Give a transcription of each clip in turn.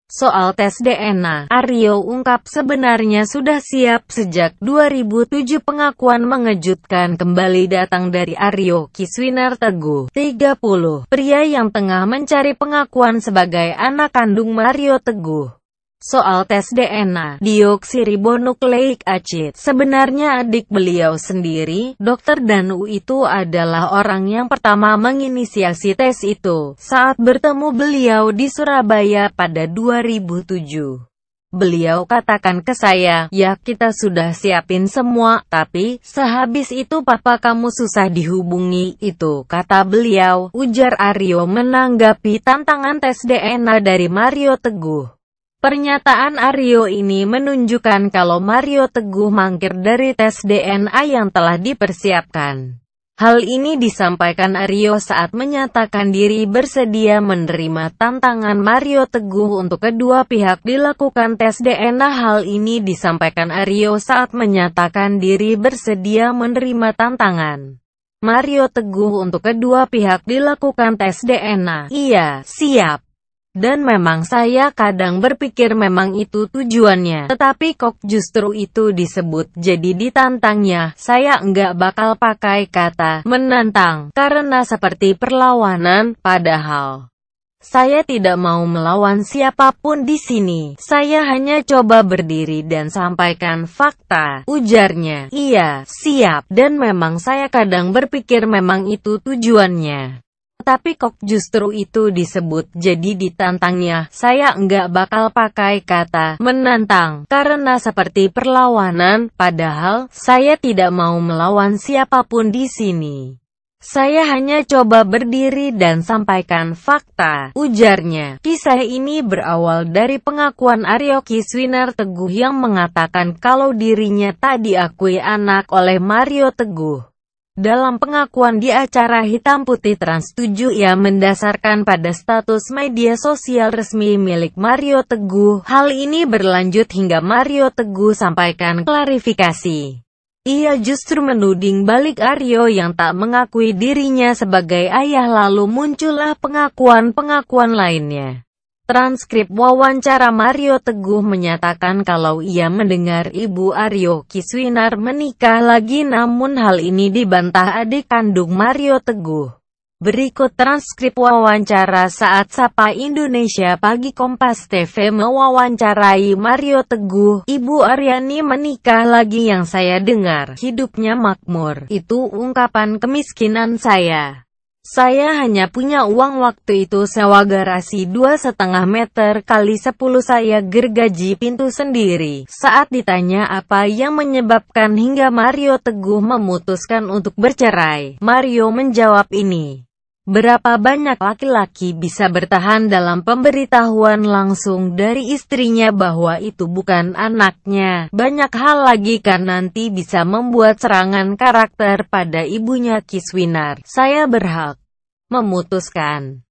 Soal tes DNA, Aryo ungkap sebenarnya sudah siap sejak 2007. Pengakuan mengejutkan kembali datang dari Aryo Kiswinar Teguh, 30, pria yang tengah mencari pengakuan sebagai anak kandung Mario Teguh. Soal tes DNA, deoksiribonukleik acid, sebenarnya adik beliau sendiri, Dr. Danu itu adalah orang yang pertama menginisiasi tes itu, saat bertemu beliau di Surabaya pada 2007. Beliau katakan ke saya, ya kita sudah siapin semua, tapi, sehabis itu papa kamu susah dihubungi, itu kata beliau, ujar Aryo menanggapi tantangan tes DNA dari Mario Teguh. Pernyataan Aryo ini menunjukkan kalau Mario Teguh mangkir dari tes DNA yang telah dipersiapkan. Hal ini disampaikan Aryo saat menyatakan diri bersedia menerima tantangan Mario Teguh untuk kedua pihak dilakukan tes DNA. Hal ini disampaikan Aryo saat menyatakan diri bersedia menerima tantangan Mario Teguh untuk kedua pihak dilakukan tes DNA. Iya, siap. Dan memang saya kadang berpikir memang itu tujuannya, tetapi kok justru itu disebut jadi ditantangnya. Saya enggak bakal pakai kata menantang, karena seperti perlawanan, padahal saya tidak mau melawan siapapun di sini. Saya hanya coba berdiri dan sampaikan fakta, ujarnya. Iya, siap. Dan memang saya kadang berpikir memang itu tujuannya. Tapi kok justru itu disebut jadi ditantangnya. Saya enggak bakal pakai kata menantang, karena seperti perlawanan, padahal saya tidak mau melawan siapapun di sini. Saya hanya coba berdiri dan sampaikan fakta, ujarnya. Kisah ini berawal dari pengakuan Aryo Kiswinar Teguh yang mengatakan kalau dirinya tak diakui anak oleh Mario Teguh. Dalam pengakuan di acara Hitam Putih Trans 7 ia mendasarkan pada status media sosial resmi milik Mario Teguh. Hal ini berlanjut hingga Mario Teguh sampaikan klarifikasi. Ia justru menuding balik Aryo yang tak mengakui dirinya sebagai ayah, lalu muncullah pengakuan-pengakuan lainnya. Transkrip wawancara Mario Teguh menyatakan kalau ia mendengar ibu Aryo Kiswinar menikah lagi, namun hal ini dibantah adik kandung Mario Teguh. Berikut transkrip wawancara saat Sapa Indonesia Pagi. Kompas TV mewawancarai Mario Teguh. Ibu Aryani menikah lagi, yang saya dengar hidupnya makmur. Itu ungkapan kemiskinan saya. Saya hanya punya uang waktu itu sewa garasi 2,5 meter kali 10, saya gergaji pintu sendiri. Saat ditanya apa yang menyebabkan hingga Mario Teguh memutuskan untuk bercerai, Mario menjawab ini. Berapa banyak laki-laki bisa bertahan dalam pemberitahuan langsung dari istrinya bahwa itu bukan anaknya? Banyak hal lagi kan nanti bisa membuat serangan karakter pada ibunya Kiswinar. Saya berhak memutuskan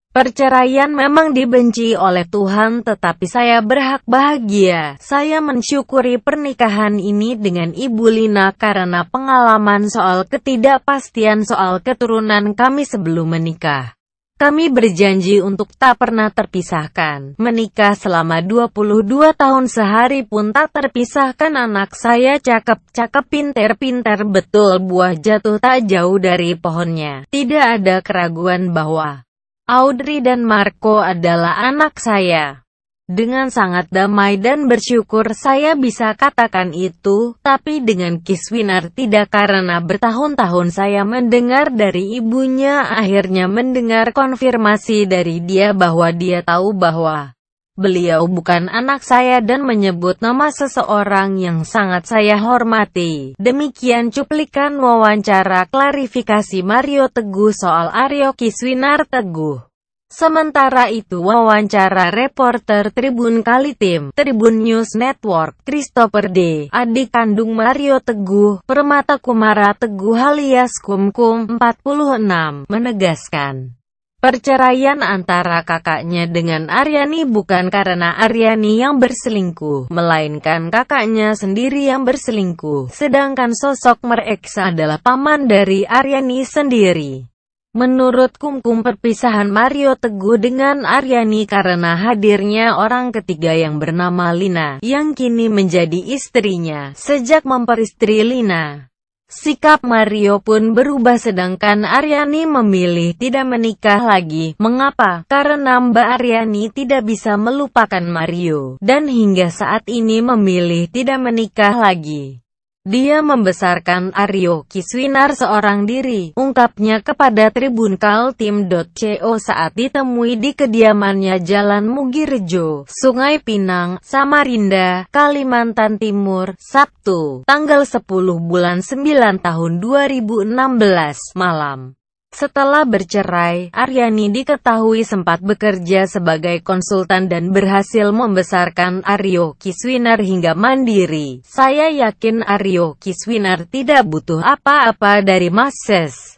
perceraian. Memang dibenci oleh Tuhan, tetapi saya berhak bahagia. Saya mensyukuri pernikahan ini dengan Ibu Lina karena pengalaman soal ketidakpastian soal keturunan kami sebelum menikah. Kami berjanji untuk tak pernah terpisahkan. Menikah selama 22 tahun, sehari pun tak terpisahkan. Anak saya cakep-cakep, pinter-pinter betul, buah jatuh tak jauh dari pohonnya. Tidak ada keraguan bahwa Audrey dan Marco adalah anak saya. Dengan sangat damai dan bersyukur saya bisa katakan itu, tapi dengan Kiswinar tidak, karena bertahun-tahun saya mendengar dari ibunya, akhirnya mendengar konfirmasi dari dia bahwa dia tahu bahwa beliau bukan anak saya dan menyebut nama seseorang yang sangat saya hormati. Demikian cuplikan wawancara klarifikasi Mario Teguh soal Aryo Kiswinar Teguh. Sementara itu wawancara reporter Tribun Kalitim, Tribun News Network, Christopher D., adik kandung Mario Teguh, Permata Kumara Teguh alias Kumkum, 46, menegaskan perceraian antara kakaknya dengan Aryani bukan karena Aryani yang berselingkuh, melainkan kakaknya sendiri yang berselingkuh, sedangkan sosok mereka adalah paman dari Aryani sendiri. Menurut Kumkum, perpisahan Mario Teguh dengan Aryani karena hadirnya orang ketiga yang bernama Lina, yang kini menjadi istrinya. Sejak memperistri Lina, sikap Mario pun berubah sedangkan Aryani memilih tidak menikah lagi. Mengapa? Karena Mbak Aryani tidak bisa melupakan Mario, dan hingga saat ini memilih tidak menikah lagi. Dia membesarkan Aryo Kiswinar seorang diri, ungkapnya kepada Tribun Kaltim.co saat ditemui di kediamannya Jalan Mugirejo, Sungai Pinang, Samarinda, Kalimantan Timur, Sabtu, tanggal 10 bulan 9 tahun 2016, malam. Setelah bercerai, Aryani diketahui sempat bekerja sebagai konsultan dan berhasil membesarkan Aryo Kiswinar hingga mandiri. Saya yakin Aryo Kiswinar tidak butuh apa-apa dari Mas Ses.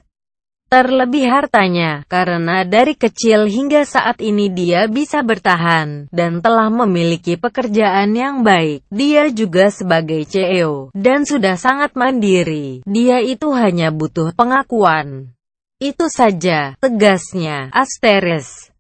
Terlebih hartanya, karena dari kecil hingga saat ini dia bisa bertahan, dan telah memiliki pekerjaan yang baik. Dia juga sebagai CEO, dan sudah sangat mandiri. Dia itu hanya butuh pengakuan. Itu saja, tegasnya. Asteris.